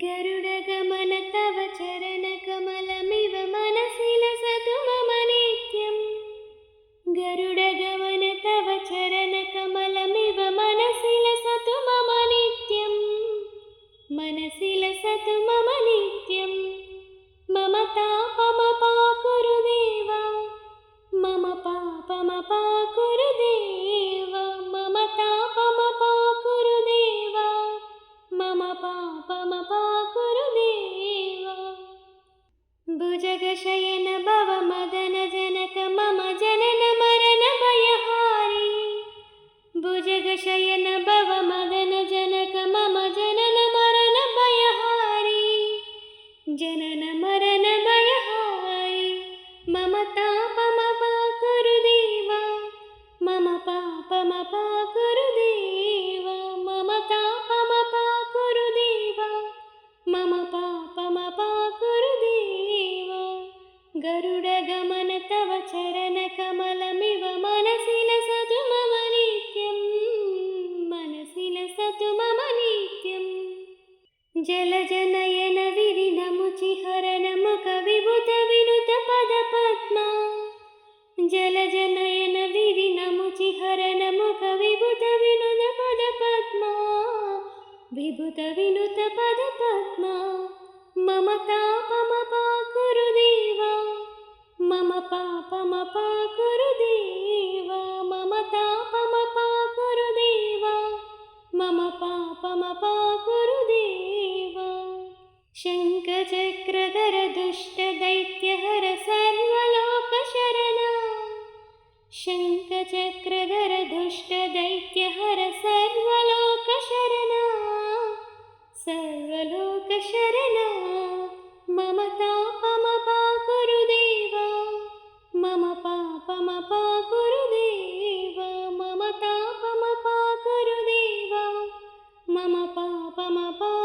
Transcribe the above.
गरुडगमन तव चरणकमलमिव मनसि लसतु मम नित्यम्। गरुडगमन तव चरणकमलमिव मनसि लसतु मम नित्यम्। मनसि लसतु मम नित्यम्। मम तापमपाकुरु देव, मम पापमपाकुरु देव, मम तापमपाकुरु देव, मम पापमपाकुरु देव। भुजगशयन भव मदनजनक मम जनन मरण भयहारी। भुजगशयन भव मदनजनक मम जनन मरण भयहारी। जनन मरण भयहारी। मम तापमपाकुरु देव, मम पापमपाकुरु देव, मम तापमपाकुरु देव, मम पापमपाकुरु देव। गरुडगमन तव चरणकमलमिव मनसि लसतु मम नित्यम्। मनसि लसतु मम नित्यम्। जलजनयन विरिनमुचिहरन मुखविभूत विनुत पदपद्मा। जलजनयन विरिनमुचिहरन मुखविभूत विनुत पदपद्मा। विभूत विनुत पदपद्मा। मम तापमपाकुरु देव, मम पापमपाकुरु देव, मम तापमपाकुरु देव, मम पापमपाकुरु देव। शङ्खचक्रधर दुष्टदैत्यहर सर्वलोकशरणा। शङ्खचक्रधर दुष्टदैत्यहर सर्वलोकशरणा। सर्वलोकशरणा। मम तापमपाकुरु देव, मम पापमपाकुरु देव, मम तापमपाकुरु देव, मम पापमपाकुरु